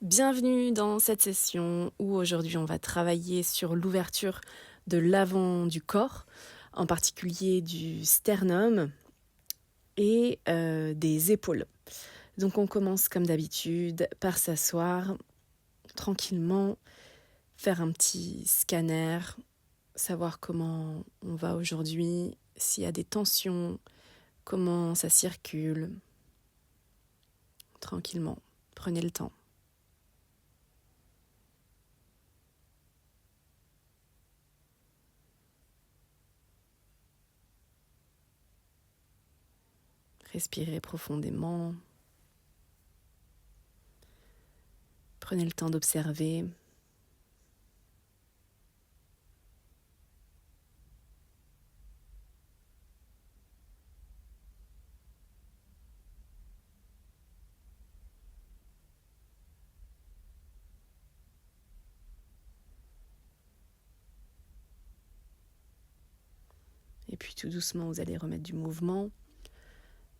Bienvenue dans cette session où aujourd'hui on va travailler sur l'ouverture de l'avant du corps, en particulier du sternum et des épaules. Donc on commence comme d'habitude par s'asseoir tranquillement, faire un petit scanner, savoir comment on va aujourd'hui, s'il y a des tensions, comment ça circule. Tranquillement, prenez le temps. Respirez profondément. Prenez le temps d'observer. Et puis tout doucement, vous allez remettre du mouvement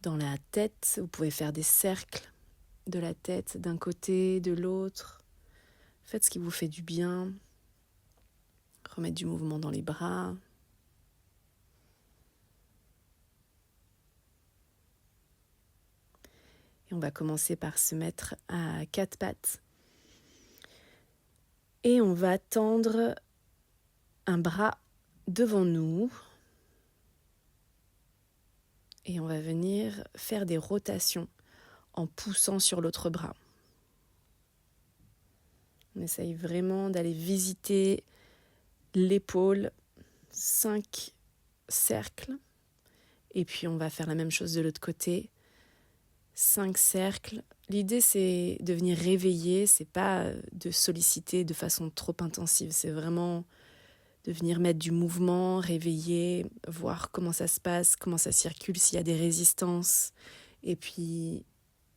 dans la tête. Vous pouvez faire des cercles de la tête d'un côté, de l'autre. Faites ce qui vous fait du bien. Remettre du mouvement dans les bras. Et on va commencer par se mettre à quatre pattes. Et on va tendre un bras devant nous. Et on va venir faire des rotations en poussant sur l'autre bras. On essaye vraiment d'aller visiter l'épaule, 5 cercles. Et puis on va faire la même chose de l'autre côté. 5 cercles. L'idée, c'est de venir réveiller, c'est pas de solliciter de façon trop intensive, c'est vraiment de venir mettre du mouvement, réveiller, voir comment ça se passe, comment ça circule, s'il y a des résistances. Et puis,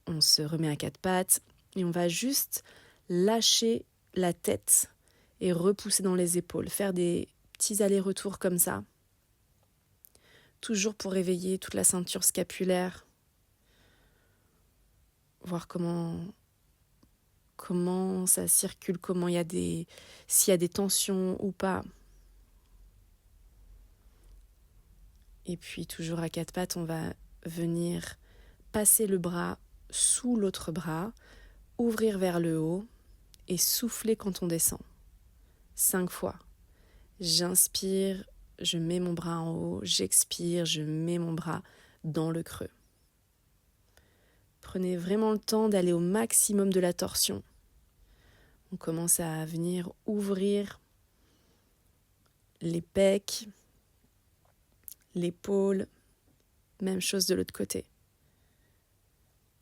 on se remet à quatre pattes et on va juste lâcher la tête et repousser dans les épaules, faire des petits allers-retours comme ça, toujours pour réveiller toute la ceinture scapulaire, voir comment ça circule, s'il y a des tensions ou pas. Et puis toujours à quatre pattes, on va venir passer le bras sous l'autre bras, ouvrir vers le haut et souffler quand on descend. 5 fois. J'inspire, je mets mon bras en haut, j'expire, je mets mon bras dans le creux. Prenez vraiment le temps d'aller au maximum de la torsion. On commence à venir ouvrir les pecs, l'épaule, même chose de l'autre côté.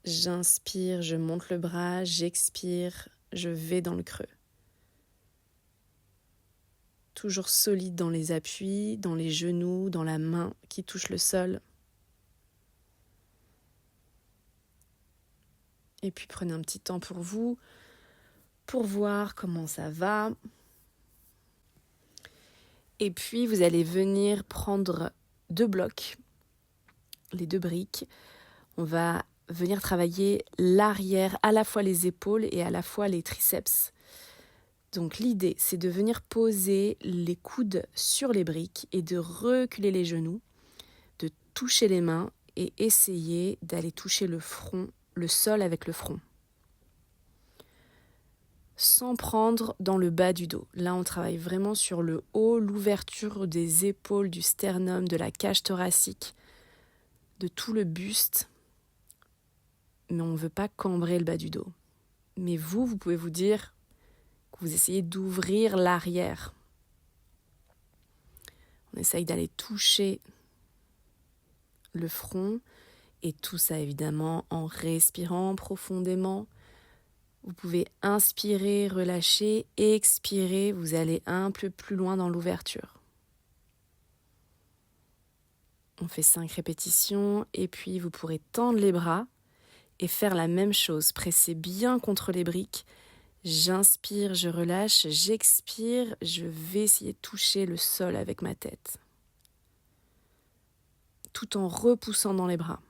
J'inspire, je monte le bras, j'expire, je vais dans le creux. Toujours solide dans les appuis, dans les genoux, dans la main qui touche le sol. Et puis prenez un petit temps pour vous, pour voir comment ça va. Et puis vous allez venir prendre 2 blocs, les 2 briques. On va venir travailler l'arrière, à la fois les épaules et à la fois les triceps. Donc l'idée, c'est de venir poser les coudes sur les briques et de reculer les genoux, de toucher les mains et essayer d'aller toucher le front, le sol avec le front. Sans prendre dans le bas du dos. Là, on travaille vraiment sur le haut, l'ouverture des épaules, du sternum, de la cage thoracique, de tout le buste. Mais on ne veut pas cambrer le bas du dos. Mais vous pouvez vous dire que vous essayez d'ouvrir l'arrière. On essaye d'aller toucher le front et tout ça évidemment en respirant profondément. Vous pouvez inspirer, relâcher, expirer, vous allez un peu plus loin dans l'ouverture. On fait 5 répétitions et puis vous pourrez tendre les bras et faire la même chose. Pressez bien contre les briques. J'inspire, je relâche, j'expire, je vais essayer de toucher le sol avec ma tête. Tout en repoussant dans les bras.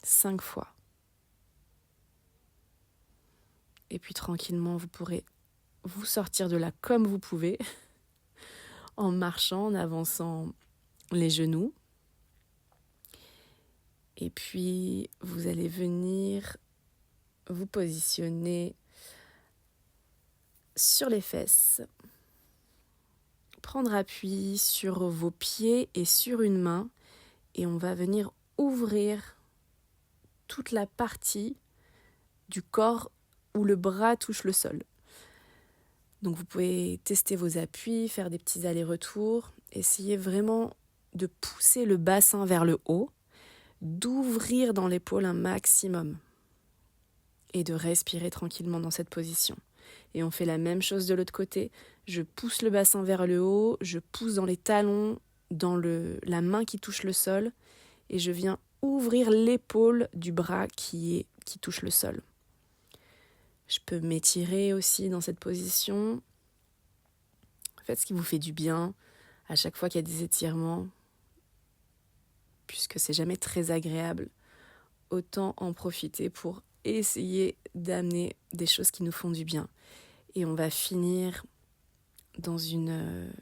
5 fois. Et puis tranquillement, vous pourrez vous sortir de là comme vous pouvez, en marchant, en avançant les genoux. Et puis, vous allez venir vous positionner sur les fesses. Prendre appui sur vos pieds et sur une main. Et on va venir ouvrir toute la partie du corps où le bras touche le sol. Donc vous pouvez tester vos appuis, faire des petits allers-retours. Essayez vraiment de pousser le bassin vers le haut, d'ouvrir dans l'épaule un maximum et de respirer tranquillement dans cette position. Et on fait la même chose de l'autre côté. Je pousse le bassin vers le haut, je pousse dans les talons, dans la main qui touche le sol et je viens ouvrir l'épaule du bras qui touche le sol. Je peux m'étirer aussi dans cette position. Faites ce qui vous fait du bien à chaque fois qu'il y a des étirements, puisque c'est jamais très agréable. Autant en profiter pour essayer d'amener des choses qui nous font du bien. Et on va finir dans une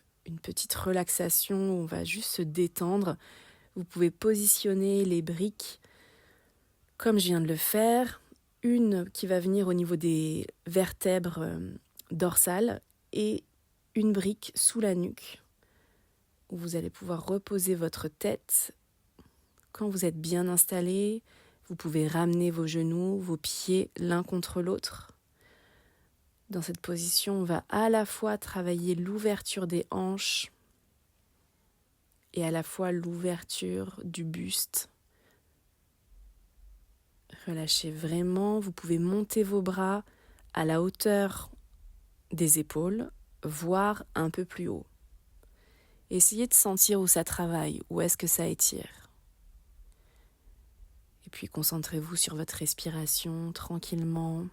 petite relaxation où on va juste se détendre. Vous pouvez positionner les briques comme je viens de le faire. Une qui va venir au niveau des vertèbres dorsales et une brique sous la nuque où vous allez pouvoir reposer votre tête. Quand vous êtes bien installé, vous pouvez ramener vos genoux, vos pieds l'un contre l'autre. Dans cette position, on va à la fois travailler l'ouverture des hanches et à la fois l'ouverture du buste. Relâchez vraiment, vous pouvez monter vos bras à la hauteur des épaules, voire un peu plus haut. Essayez de sentir où ça travaille, où est-ce que ça étire. Et puis concentrez-vous sur votre respiration tranquillement.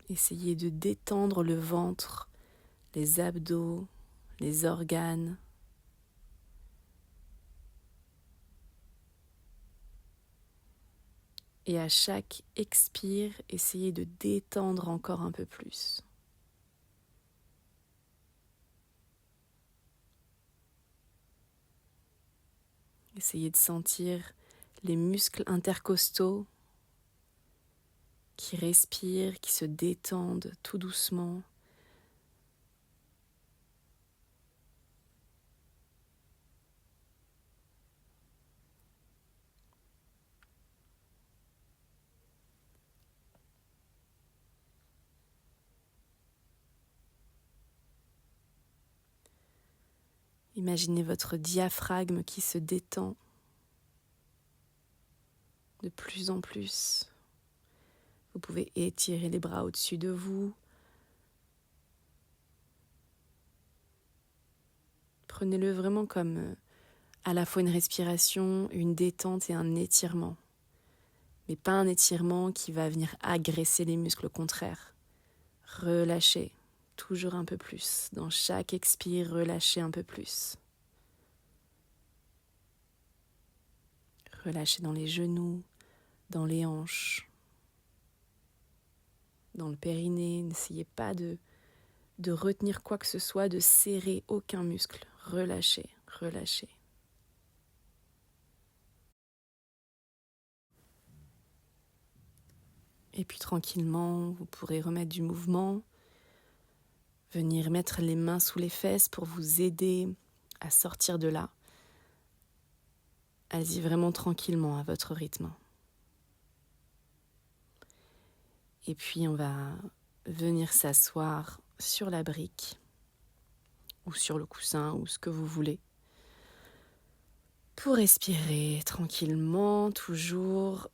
Essayez de détendre le ventre, les abdos, les organes. Et à chaque expire, essayez de détendre encore un peu plus. Essayez de sentir les muscles intercostaux qui respirent, qui se détendent tout doucement. Imaginez votre diaphragme qui se détend de plus en plus. Vous pouvez étirer les bras au-dessus de vous. Prenez-le vraiment comme à la fois une respiration, une détente et un étirement. Mais pas un étirement qui va venir agresser les muscles, au contraire. Relâchez, toujours un peu plus. Dans chaque expire, relâchez un peu plus. Relâchez dans les genoux, dans les hanches, dans le périnée. N'essayez pas de retenir quoi que ce soit, de serrer aucun muscle. Relâchez, relâchez. Et puis tranquillement, vous pourrez remettre du mouvement, venir mettre les mains sous les fesses pour vous aider à sortir de là. Allez-y vraiment tranquillement à votre rythme. Et puis on va venir s'asseoir sur la brique ou sur le coussin ou ce que vous voulez pour respirer tranquillement, toujours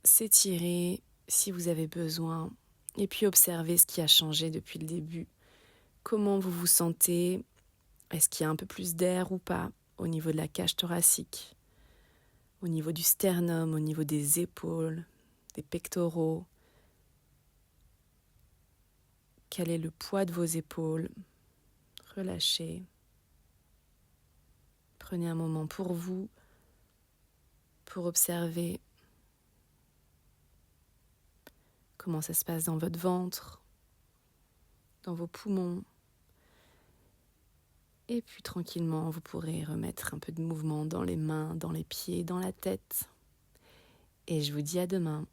s'étirer si vous avez besoin et puis observer ce qui a changé depuis le début. Comment vous vous sentez? Est-ce qu'il y a un peu plus d'air ou pas au niveau de la cage thoracique, au niveau du sternum, au niveau des épaules, des pectoraux? Quel est le poids de vos épaules? Relâchez. Prenez un moment pour vous, pour observer comment ça se passe dans votre ventre, dans vos poumons. Et puis tranquillement, vous pourrez remettre un peu de mouvement dans les mains, dans les pieds, dans la tête. Et je vous dis à demain.